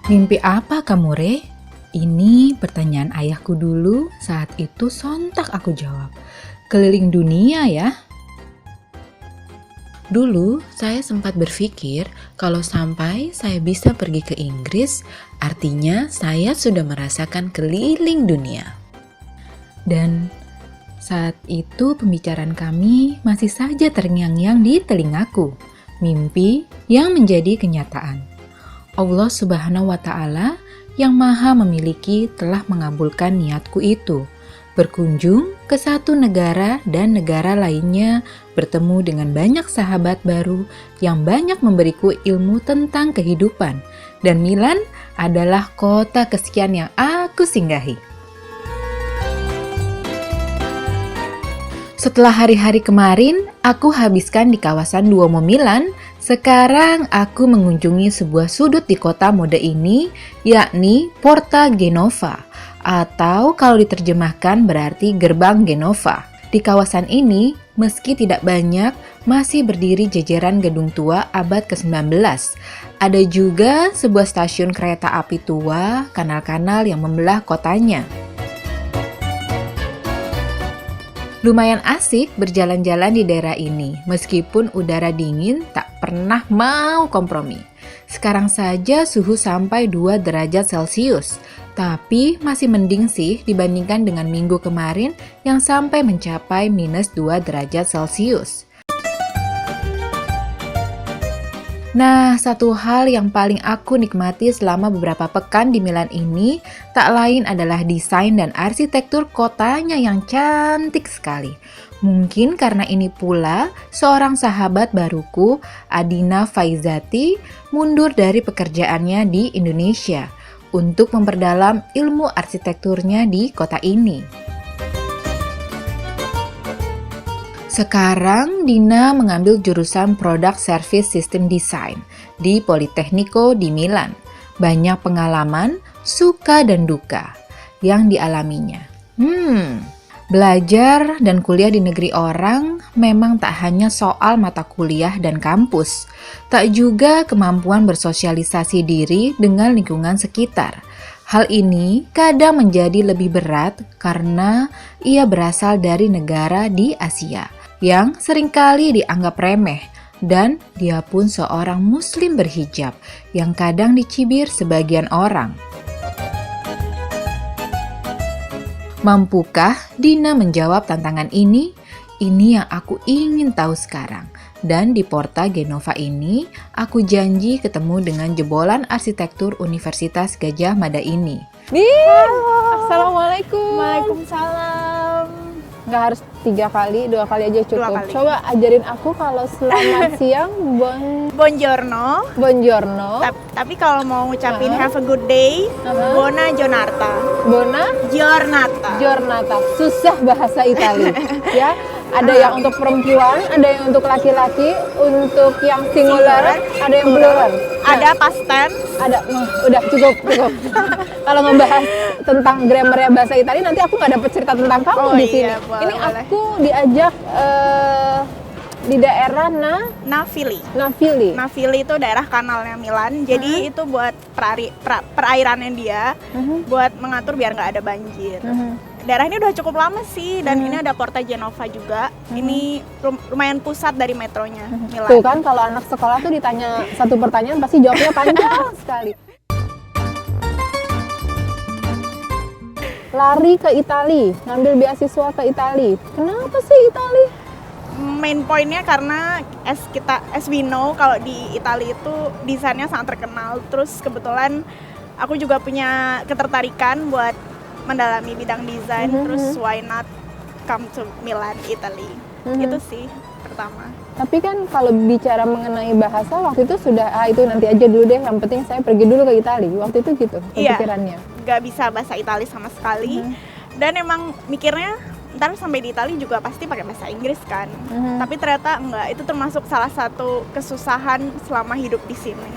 Mimpi apa kamu, Re? Ini pertanyaan ayahku dulu, saat itu sontak aku jawab. Keliling dunia ya? Dulu saya sempat berpikir kalau sampai saya bisa pergi ke Inggris, artinya saya sudah merasakan keliling dunia. Dan saat itu pembicaraan kami masih saja terngiang-ngiang di telingaku. Mimpi yang menjadi kenyataan. Allah Subhanahu wa Ta'ala yang Maha Memiliki telah mengabulkan niatku itu. Berkunjung ke satu negara dan negara lainnya, bertemu dengan banyak sahabat baru yang banyak memberiku ilmu tentang kehidupan. Dan Milan adalah kota kesekian yang aku singgahi. Setelah hari-hari kemarin, aku habiskan di kawasan Duomo Milan. Sekarang aku mengunjungi sebuah sudut di kota mode ini, yakni Porta Genova, atau kalau diterjemahkan berarti Gerbang Genova. Di kawasan ini, meski tidak banyak, masih berdiri jajaran gedung tua abad ke-19. Ada juga sebuah stasiun kereta api tua, kanal-kanal yang membelah kotanya. Lumayan asik berjalan-jalan di daerah ini, meskipun udara dingin tak pernah mau kompromi. Sekarang saja suhu sampai 2 derajat Celcius, tapi masih mending sih dibandingkan dengan minggu kemarin yang sampai mencapai minus 2 derajat Celcius. Nah, satu hal yang paling aku nikmati selama beberapa pekan di Milan ini tak lain adalah desain dan arsitektur kotanya yang cantik sekali. Mungkin karena ini pula seorang sahabat baruku, Adina Faizati, mundur dari pekerjaannya di Indonesia untuk memperdalam ilmu arsitekturnya di kota ini. Sekarang Dina mengambil jurusan Product Service System Design di Politecnico di Milan. Banyak pengalaman, suka dan duka yang dialaminya. Belajar dan kuliah di negeri orang memang tak hanya soal mata kuliah dan kampus, tak juga kemampuan bersosialisasi diri dengan lingkungan sekitar. Hal ini kadang menjadi lebih berat karena ia berasal dari negara di Asia yang seringkali dianggap remeh, dan dia pun seorang muslim berhijab yang kadang dicibir sebagian orang. Mampukah Dina menjawab tantangan ini? Ini yang aku ingin tahu sekarang. Dan di Porta Genova ini, aku janji ketemu dengan jebolan arsitektur Universitas Gadjah Mada ini. Assalamualaikum. Waalaikumsalam. Nggak harus 3 kali, 2 kali aja cukup. 2 kali. Coba ajarin aku kalau selamat siang, Buongiorno. buongiorno, Tapi kalau mau ngucapin have a good day, buona giornata. bona, Giornata. giornata. Susah bahasa Itali, ya. Ada yang untuk perempuan, ada yang untuk laki-laki, untuk yang singular, ada yang plural. Ada past tense. Ada, udah cukup. Kalau ngebahas tentang grammarnya bahasa Italia, nanti aku nggak dapet cerita tentang kamu di sini. Iya, boleh, Ini boleh. aku diajak di daerah Navili. Navili. Navili itu daerah kanalnya Milan. Jadi itu buat perairannya dia, buat mengatur biar nggak ada banjir. Daerah ini udah cukup lama sih, dan ini ada Porta Genova juga. Ini lumayan pusat dari metronya Milan. Tuh kan kalau anak sekolah tuh ditanya satu pertanyaan pasti jawabnya panjang sekali. Lari ke Itali, ngambil beasiswa ke Itali. Kenapa sih Itali? Main pointnya karena as we know, kalau di Italia itu desainnya sangat terkenal. Terus kebetulan aku juga punya ketertarikan buat mendalami bidang desain. Terus why not come to Milan, Italy. Itu sih pertama. Tapi kan kalau bicara mengenai bahasa waktu itu sudah itu nanti aja dulu deh, yang penting saya pergi dulu ke Itali. Waktu itu gitu kepikirannya. Gak bisa bahasa Italia sama sekali. Dan emang mikirnya ntar sampai di Italia juga pasti pakai bahasa Inggris kan. Tapi ternyata enggak, itu termasuk salah satu kesusahan selama hidup di sini.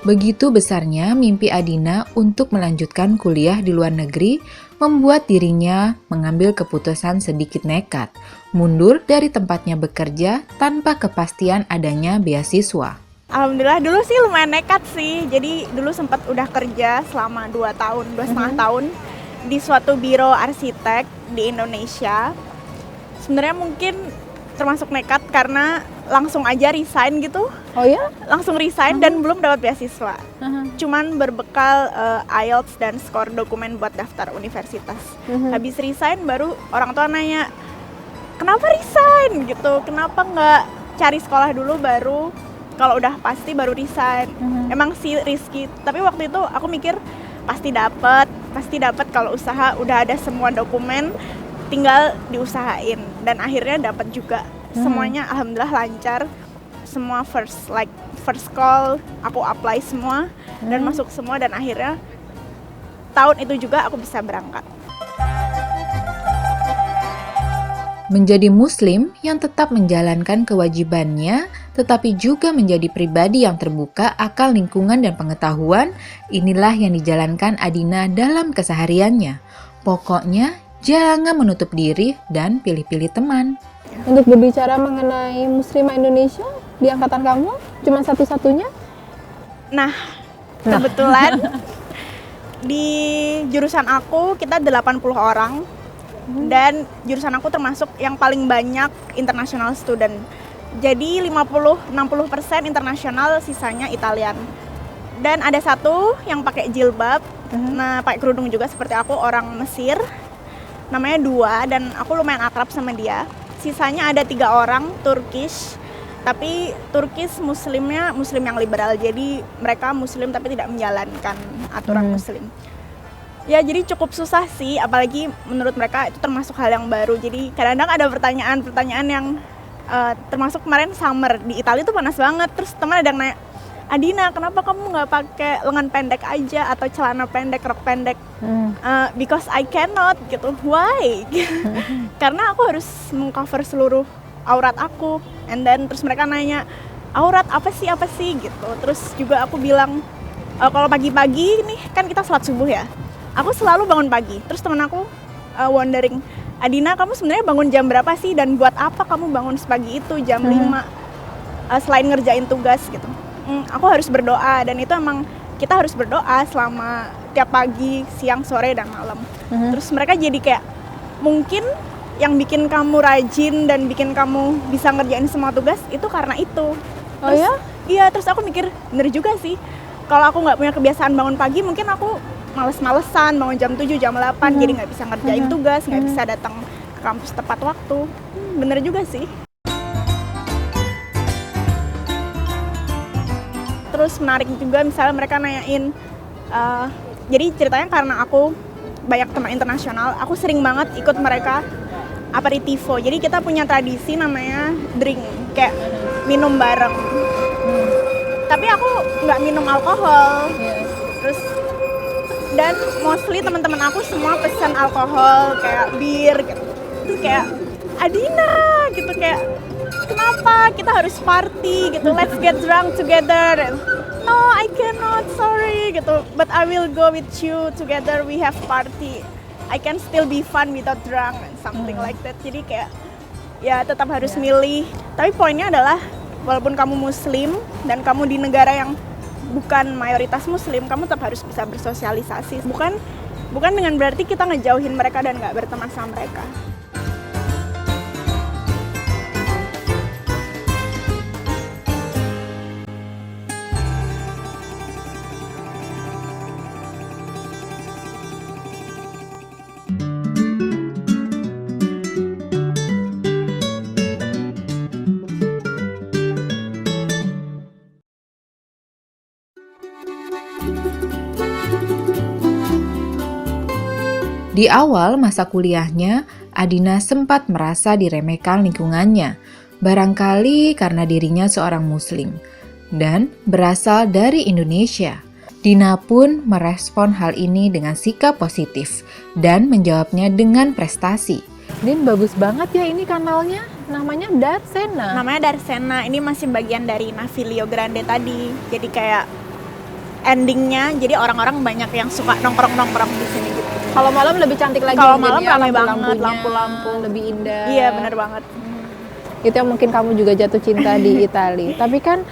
Begitu besarnya mimpi Adina untuk melanjutkan kuliah di luar negeri, membuat dirinya mengambil keputusan sedikit nekat, mundur dari tempatnya bekerja tanpa kepastian adanya beasiswa. Alhamdulillah dulu sih lumayan nekat sih. Jadi dulu sempat udah kerja selama 2 tahun, 2,5 tahun di suatu biro arsitek di Indonesia. Sebenarnya mungkin termasuk nekat karena langsung aja resign gitu. Oh ya? Langsung resign dan belum dapat beasiswa. Cuman berbekal IELTS dan skor dokumen buat daftar universitas. Habis resign baru orang tua nanya, kenapa resign gitu? Kenapa nggak cari sekolah dulu baru kalau udah pasti baru resign? Emang sih risky, tapi waktu itu aku mikir pasti dapat kalau usaha udah ada semua dokumen, tinggal diusahain dan akhirnya dapat juga. Semuanya alhamdulillah lancar. Semua first call aku apply semua dan masuk semua dan akhirnya tahun itu juga aku bisa berangkat. Menjadi muslim yang tetap menjalankan kewajibannya, tetapi juga menjadi pribadi yang terbuka akal lingkungan dan pengetahuan, inilah yang dijalankan Adina dalam kesehariannya. Pokoknya, jangan menutup diri dan pilih-pilih teman. Untuk berbicara mengenai muslimah Indonesia di angkatan kamu, cuma satu-satunya? Nah, kebetulan di jurusan aku kita 80 orang dan jurusan aku termasuk yang paling banyak international student. Jadi 50-60% internasional, sisanya Italian. Dan ada satu yang pakai jilbab, nah pakai kerudung juga seperti aku, orang Mesir. Namanya Dua dan aku lumayan akrab sama dia. Sisanya ada 3 orang Turkish, tapi Turkish muslimnya muslim yang liberal, jadi mereka muslim tapi tidak menjalankan aturan muslim. Ya jadi cukup susah sih, apalagi menurut mereka itu termasuk hal yang baru. Jadi kadang-kadang ada pertanyaan yang termasuk kemarin summer di Italia tuh panas banget. Terus teman ada yang nanya, Adina kenapa kamu nggak pakai lengan pendek aja atau celana pendek, rok pendek? Because I cannot gitu. Why? Karena aku harus mengcover seluruh aurat aku. And then terus mereka nanya, aurat apa sih gitu. Terus juga aku bilang, kalau pagi-pagi nih kan kita sholat subuh ya. Aku selalu bangun pagi. Terus teman aku wondering, Adina kamu sebenarnya bangun jam berapa sih dan buat apa kamu bangun sepagi itu jam 5 selain ngerjain tugas gitu. Aku harus berdoa dan itu emang kita harus berdoa selama tiap pagi, siang, sore, dan malam. Terus mereka jadi kayak mungkin yang bikin kamu rajin dan bikin kamu bisa ngerjain semua tugas itu karena itu. Terus, iya, terus aku mikir bener juga sih. Kalau aku nggak punya kebiasaan bangun pagi, mungkin aku males-malesan bangun jam 7, jam 8, jadi nggak bisa ngerjain tugas, nggak bisa datang ke kampus tepat waktu. Bener juga sih. Terus menarik juga misalnya mereka nanyain, jadi ceritanya karena aku banyak teman internasional, aku sering banget ikut mereka aperitivo. Jadi kita punya tradisi namanya drink, kayak minum bareng. Tapi aku nggak minum alkohol. Terus dan mostly teman-teman aku semua pesan alkohol kayak bir gitu. Terus kayak Adina gitu, kayak kenapa kita harus party gitu, let's get drunk together. No, I cannot, sorry gitu, but I will go with you together, we have party. I can still be fun without drunk and something like that. Jadi kayak ya tetap harus milih. Tapi poinnya adalah walaupun kamu muslim dan kamu di negara yang bukan mayoritas muslim, kamu tetap harus bisa bersosialisasi. Bukan dengan berarti kita ngejauhin mereka dan nggak berteman sama mereka. Di awal masa kuliahnya, Adina sempat merasa diremehkan lingkungannya, barangkali karena dirinya seorang muslim, dan berasal dari Indonesia. Dina pun merespon hal ini dengan sikap positif, dan menjawabnya dengan prestasi. Din, bagus banget ya ini kanalnya, namanya Darsena. Namanya Darsena, ini masih bagian dari Navilio Grande tadi. Jadi kayak endingnya, jadi orang-orang banyak yang suka nongkrong-nongkrong di sini gitu. Kalau malam lebih cantik lagi. Kalau malam ya, ramai banget, lampu-lampunya lampu-lampu lebih indah. Iya, benar banget. Itu yang mungkin kamu juga jatuh cinta di Italia. Tapi kan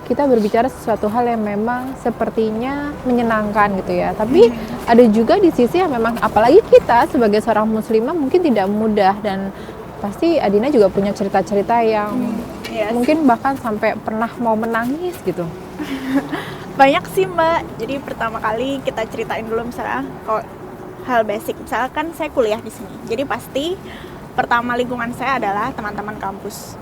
kita berbicara sesuatu hal yang memang sepertinya menyenangkan gitu ya. Tapi ada juga di sisi yang memang apalagi kita sebagai seorang muslimah mungkin tidak mudah, dan pasti Adina juga punya cerita-cerita yang Yes. mungkin bahkan sampai pernah mau menangis gitu. Banyak sih Mbak. Jadi pertama kali kita ceritain dulu misalnya kalau hal basic. Misalnya kan saya kuliah di sini. Jadi pasti pertama lingkungan saya adalah teman-teman kampus.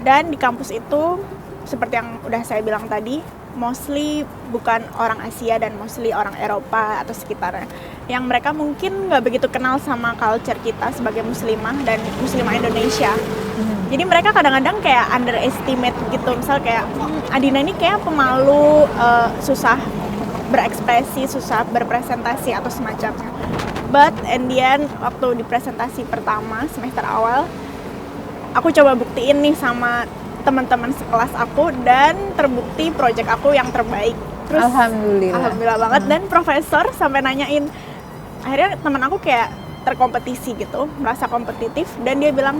Dan di kampus itu seperti yang udah saya bilang tadi, mostly bukan orang Asia dan mostly orang Eropa atau sekitarnya. Yang mereka mungkin nggak begitu kenal sama culture kita sebagai muslimah dan muslimah Indonesia. Jadi mereka kadang-kadang kayak underestimate gitu. Misal kayak Adina ini kayak pemalu, susah berekspresi, susah berpresentasi atau semacamnya. But in the end, waktu di presentasi pertama semester awal, aku coba buktiin nih sama teman-teman sekelas aku dan terbukti project aku yang terbaik. Terus alhamdulillah banget. Dan profesor sampai nanyain, akhirnya teman aku kayak terkompetisi gitu, merasa kompetitif, dan dia bilang,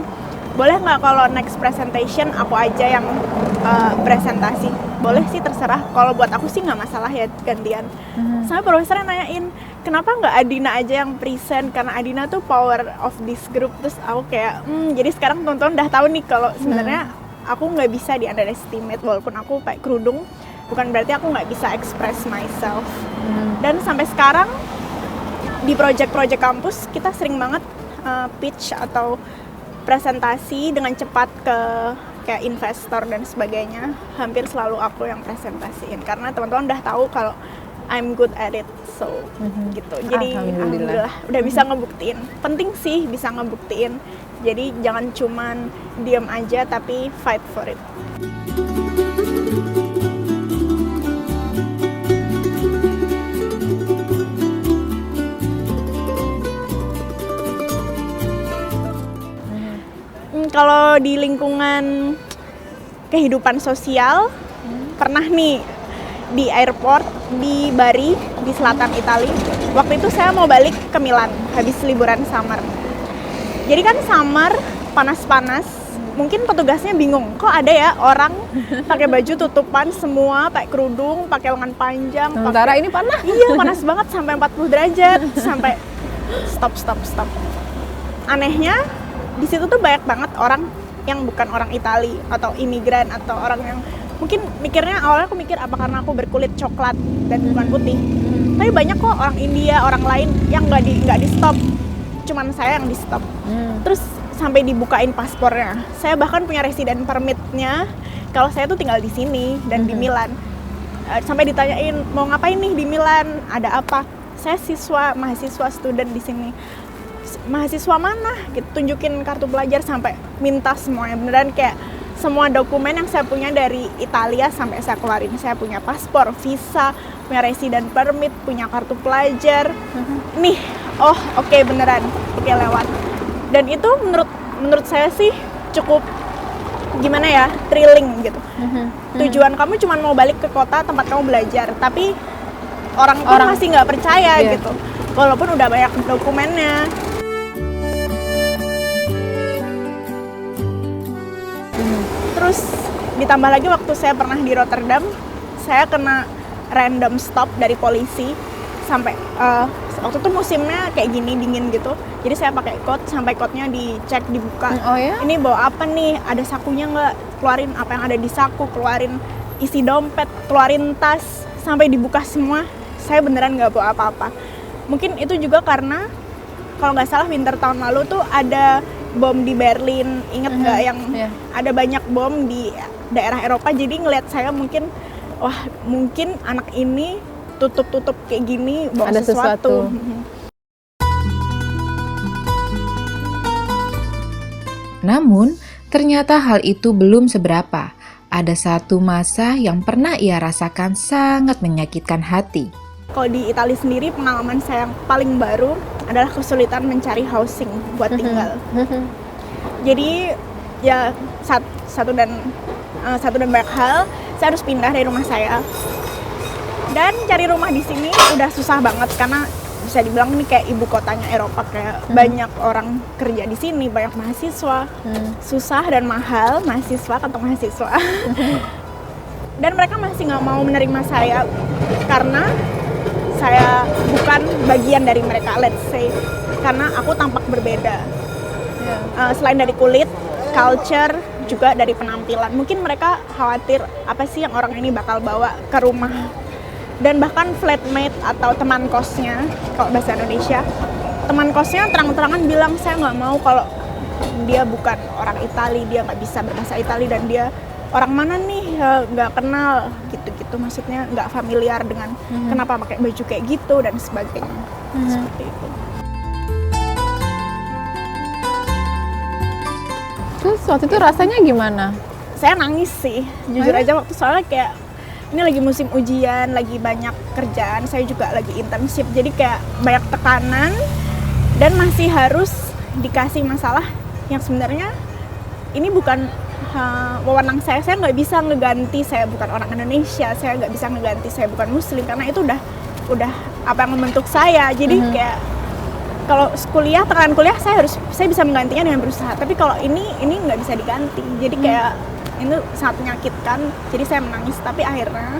boleh nggak kalau next presentation aku aja yang presentasi? Boleh sih, terserah. Kalau buat aku sih nggak masalah ya, gantian. Sampai profesornya nanyain, kenapa nggak Adina aja yang present? Karena Adina tuh power of this group. Terus aku kayak, jadi sekarang teman-teman udah tahu nih kalau sebenarnya aku nggak bisa di underestimate. Walaupun aku pakai kerudung, bukan berarti aku nggak bisa express myself. Dan sampai sekarang di project-project kampus kita sering banget pitch atau presentasi dengan cepat ke kayak investor dan sebagainya. Hampir selalu aku yang presentasiin karena teman-teman udah tahu kalau I'm good at it, so gitu. Jadi alhamdulillah udah bisa ngebuktiin. Penting sih bisa ngebuktiin. Jadi jangan cuman diam aja tapi fight for it. Kalau di lingkungan kehidupan sosial, pernah nih di airport di Bari, di selatan Italia. Waktu itu saya mau balik ke Milan habis liburan summer. Jadi kan summer, panas-panas, mungkin petugasnya bingung, kok ada ya orang pakai baju tutupan semua, pakai kerudung, pakai lengan panjang. Sementara ini panas. Iya, panas banget sampai 40 derajat, sampai stop. Anehnya, di situ tuh banyak banget orang yang bukan orang Itali atau imigran atau orang yang mungkin mikirnya awalnya aku mikir apa karena aku berkulit coklat dan bukan putih. Tapi banyak kok orang India, orang lain yang nggak di stop, cuman saya yang di stop. Terus sampai dibukain paspornya. Saya bahkan punya resident permitnya kalau saya tuh tinggal di sini dan di Milan. Sampai ditanyain mau ngapain nih di Milan, ada apa? Saya mahasiswa student di sini. Mahasiswa mana? Gitu, tunjukin kartu pelajar sampai minta semuanya. Beneran kayak semua dokumen yang saya punya dari Italia sampai saya keluarin. Saya punya paspor, visa, punya resident permit, punya kartu pelajar. Nih, oke, beneran. Oke, lewat. Dan itu menurut saya sih cukup gimana ya, thrilling gitu. Tujuan kamu cuma mau balik ke kota tempat kamu belajar, tapi orang masih nggak percaya gitu. Walaupun udah banyak dokumennya. Terus ditambah lagi waktu saya pernah di Rotterdam, saya kena random stop dari polisi sampai waktu itu musimnya kayak gini, dingin gitu. Jadi saya pakai coat, sampai coatnya dicek, dibuka. Oh ya? Ini bawa apa nih? Ada sakunya nggak? Keluarin apa yang ada di saku, keluarin isi dompet, keluarin tas, sampai dibuka semua. Saya beneran nggak bawa apa-apa. Mungkin itu juga karena kalau nggak salah winter tahun lalu tuh ada bom di Berlin, inget nggak yang ada banyak bom di daerah Eropa. Jadi ngelihat saya mungkin, wah mungkin anak ini tutup kayak gini bawa ada sesuatu. Namun, ternyata hal itu belum seberapa. Ada satu masa yang pernah ia rasakan sangat menyakitkan hati. Kalau di Italia sendiri, pengalaman saya yang paling baru adalah kesulitan mencari housing buat tinggal. Jadi ya satu dan banyak hal, saya harus pindah dari rumah saya. Dan cari rumah di sini udah susah banget karena bisa dibilang ini kayak ibu kotanya Eropa, kayak banyak orang kerja di sini, banyak mahasiswa. Susah dan mahal, mahasiswa, kantong mahasiswa. dan mereka masih nggak mau menerima saya karena saya bukan bagian dari mereka, let's say, karena aku tampak berbeda. Selain dari kulit, culture, juga dari penampilan. Mungkin mereka khawatir apa sih yang orang ini bakal bawa ke rumah. Dan bahkan flatmate atau teman kosnya, kalau bahasa Indonesia, teman kosnya terang-terangan bilang saya nggak mau kalau dia bukan orang Itali, dia nggak bisa berbahasa Itali, dan dia orang mana nih, nggak kenal, gitu-gitu. Maksudnya nggak familiar dengan kenapa pakai baju kayak gitu dan sebagainya. Seperti itu. Terus waktu itu rasanya gimana? Saya nangis sih, jujur aja, waktu soalnya kayak ini lagi musim ujian, lagi banyak kerjaan, saya juga lagi internship, jadi kayak banyak tekanan dan masih harus dikasih masalah yang sebenarnya ini bukan wewenang saya nggak bisa ngeganti saya bukan orang Indonesia, saya nggak bisa ngeganti saya bukan Muslim, karena itu udah apa yang membentuk saya. Jadi kayak kalau kuliah, tekanan kuliah saya bisa menggantinya dengan berusaha, tapi kalau ini nggak bisa diganti, jadi kayak ini sangat menyakitkan. Jadi saya menangis, tapi akhirnya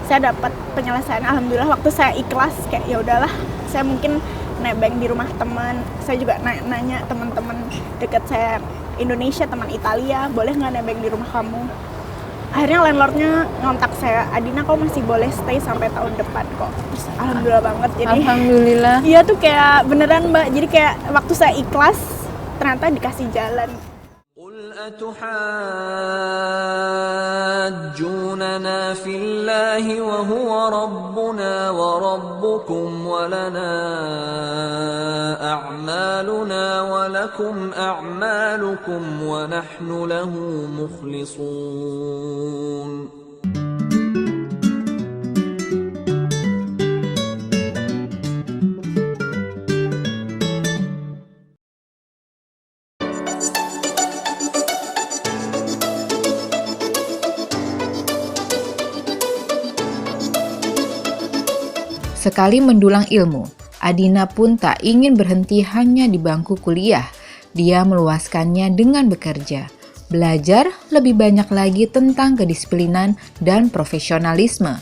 saya dapat penyelesaian, alhamdulillah. Waktu saya ikhlas, kayak ya udahlah, saya mungkin nebeng di rumah teman, saya juga nanya teman-teman dekat saya Indonesia, teman Italia, boleh nggak nebeng di rumah kamu? Akhirnya landlordnya ngontak saya, Adina kamu masih boleh stay sampai tahun depan kok. Terus alhamdulillah banget. Jadi alhamdulillah. Iya tuh kayak beneran Mbak, jadi kayak waktu saya ikhlas ternyata dikasih jalan. أتحاجوننا في الله وهو ربنا وربكم ولنا أعمالنا ولكم أعمالكم ونحن له مخلصون. Sekali mendulang ilmu, Adina pun tak ingin berhenti hanya di bangku kuliah. Dia meluaskannya dengan bekerja, belajar lebih banyak lagi tentang kedisiplinan dan profesionalisme.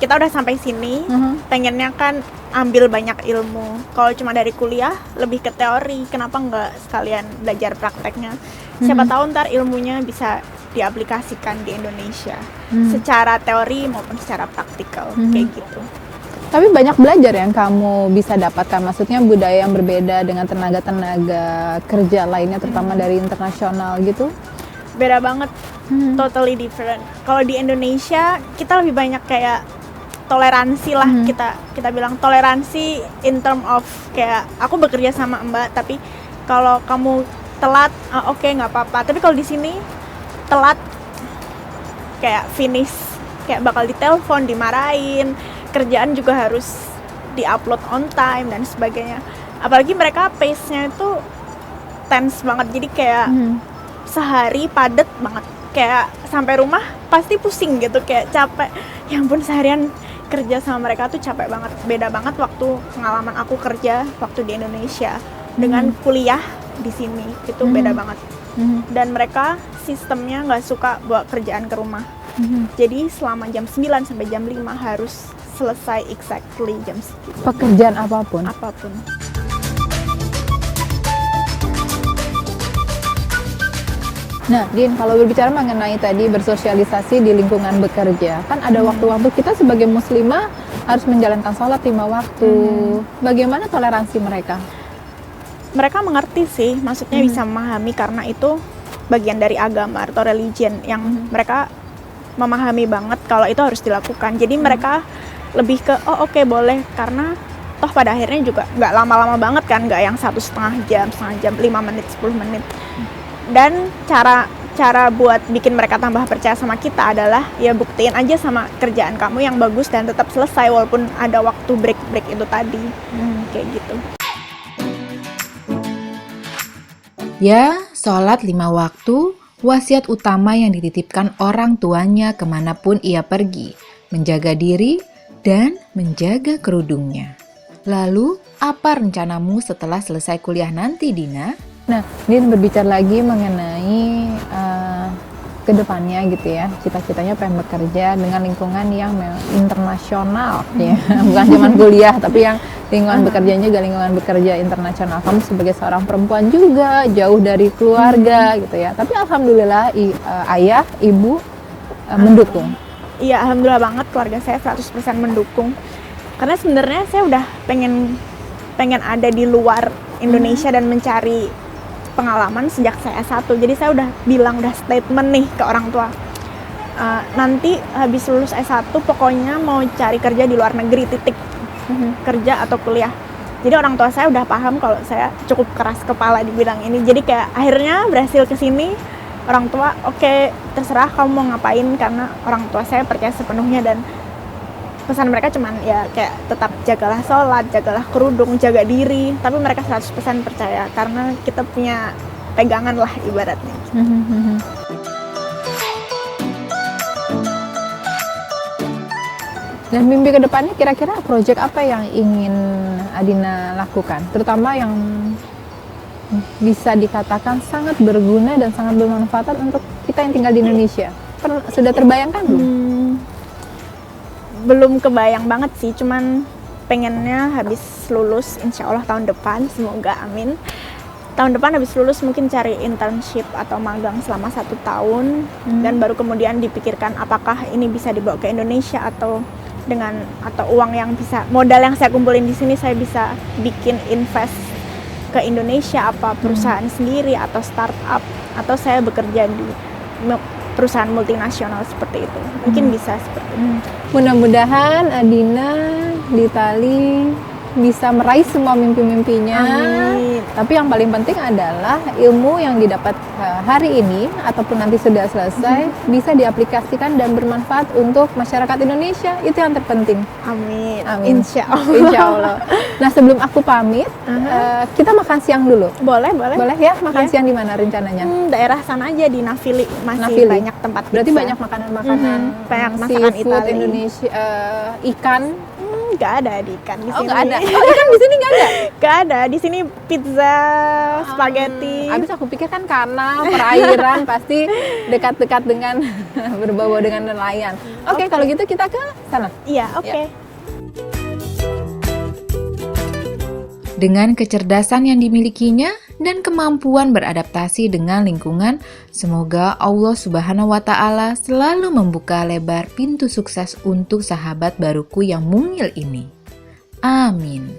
Kita udah sampai sini, pengennya kan ambil banyak ilmu. Kalau cuma dari kuliah, lebih ke teori, kenapa nggak sekalian belajar prakteknya? Siapa tahu ntar ilmunya bisa diaplikasikan di Indonesia, secara teori maupun secara praktikal, kayak gitu. Tapi banyak belajar yang kamu bisa dapatkan, maksudnya budaya yang berbeda dengan tenaga-tenaga kerja lainnya, terutama dari internasional gitu. Beda banget, totally different. Kalau di Indonesia kita lebih banyak kayak toleransi lah, kita bilang toleransi in term of kayak aku bekerja sama Mbak, tapi kalau kamu telat, oke, nggak apa-apa. Tapi kalau di sini telat kayak finish, kayak bakal ditelepon, dimarahin. Kerjaan juga harus di-upload on time dan sebagainya. Apalagi mereka pace-nya itu tense banget. Jadi kayak sehari padet banget. Kayak sampai rumah pasti pusing gitu, kayak capek. Ya ampun, seharian kerja sama mereka tuh capek banget. Beda banget waktu pengalaman aku kerja waktu di Indonesia dengan kuliah di sini. Itu beda banget. Dan mereka sistemnya nggak suka bawa kerjaan ke rumah. Jadi selama jam 9 sampai jam 5 harus selesai exactly jam segitu. Pekerjaan apapun? Apapun. Nah, Din, kalau berbicara mengenai tadi bersosialisasi di lingkungan bekerja, kan ada waktu-waktu kita sebagai muslimah harus menjalankan sholat 5 waktu. Bagaimana toleransi mereka? Mereka mengerti sih, maksudnya bisa memahami karena itu bagian dari agama atau religion yang mereka memahami banget kalau itu harus dilakukan. Jadi mereka lebih ke oke, boleh, karena toh pada akhirnya juga nggak lama-lama banget kan, nggak yang 1,5 jam, 5 menit, 10 menit. Dan cara buat bikin mereka tambah percaya sama kita adalah ya buktiin aja sama kerjaan kamu yang bagus dan tetap selesai walaupun ada waktu break itu tadi. Kayak gitu. Ya, sholat 5 waktu, wasiat utama yang dititipkan orang tuanya kemanapun ia pergi, menjaga diri dan menjaga kerudungnya. Lalu, apa rencanamu setelah selesai kuliah nanti, Dina? Nah, Din, berbicara lagi mengenai kedepannya gitu ya, cita-citanya pengen bekerja dengan lingkungan yang internasional ya, bukan cuma kuliah tapi yang lingkungan bekerjanya juga lingkungan bekerja internasional. Kamu sebagai seorang perempuan juga jauh dari keluarga gitu ya, tapi alhamdulillah ayah ibu mendukung. Iya, alhamdulillah banget keluarga saya 100% mendukung. Karena sebenarnya saya udah pengen ada di luar Indonesia dan mencari pengalaman sejak saya S1. Jadi saya udah statement nih ke orang tua. Nanti habis lulus S1 pokoknya mau cari kerja di luar negeri, titik. Kerja atau kuliah. Jadi orang tua saya udah paham kalau saya cukup keras kepala di bidang ini. Jadi kayak akhirnya berhasil ke sini, orang tua oke, terserah kamu mau ngapain, karena orang tua saya percaya sepenuhnya dan pesan mereka cuman ya kayak tetap jagalah sholat, jagalah kerudung, jaga diri, tapi mereka 100% percaya karena kita punya pegangan lah ibaratnya. Dan mimpi kedepannya kira-kira proyek apa yang ingin Adina lakukan, terutama yang bisa dikatakan sangat berguna dan sangat bermanfaat untuk kita yang tinggal di Indonesia? Sudah terbayangkan belum? Belum kebayang banget sih, cuman pengennya habis lulus insya Allah tahun depan, semoga amin. Tahun depan habis lulus mungkin cari internship atau magang selama 1 tahun dan baru kemudian dipikirkan apakah ini bisa dibawa ke Indonesia atau uang yang bisa, modal yang saya kumpulin di sini saya bisa bikin invest ke Indonesia, apa perusahaan sendiri atau startup, atau saya bekerja di perusahaan multinasional seperti itu. Mungkin bisa seperti itu. Mudah-mudahan Adina di Itali bisa meraih semua mimpi-mimpinya. Amin. Tapi yang paling penting adalah ilmu yang didapat hari ini ataupun nanti sudah selesai bisa diaplikasikan dan bermanfaat untuk masyarakat Indonesia. Itu yang terpenting. Amin. Amin. Insya Allah. Insya Allah. Nah, sebelum aku pamit, kita makan siang dulu. Boleh. Boleh ya? Makan Iya. siang di mana rencananya? Daerah sana aja di Nafili masih Nafili. banyak tempat Berarti pizza. banyak makanan-makanan Banyak masakan seafood Itali. Indonesia, ikan. Nggak ada di ikan di Oh, sini. nggak ada. Oh, ikan di sini nggak ada. Nggak ada. Di sini pizza, spaghetti. Habis aku pikir kan karena perairan pasti dekat-dekat dengan berbau dengan nelayan. Oke, kalau gitu kita ke sana. Iya, oke. Dengan kecerdasan yang dimilikinya dan kemampuan beradaptasi dengan lingkungan, semoga Allah Subhanahu wa Ta'ala selalu membuka lebar pintu sukses untuk sahabat baruku yang mungil ini. Amin.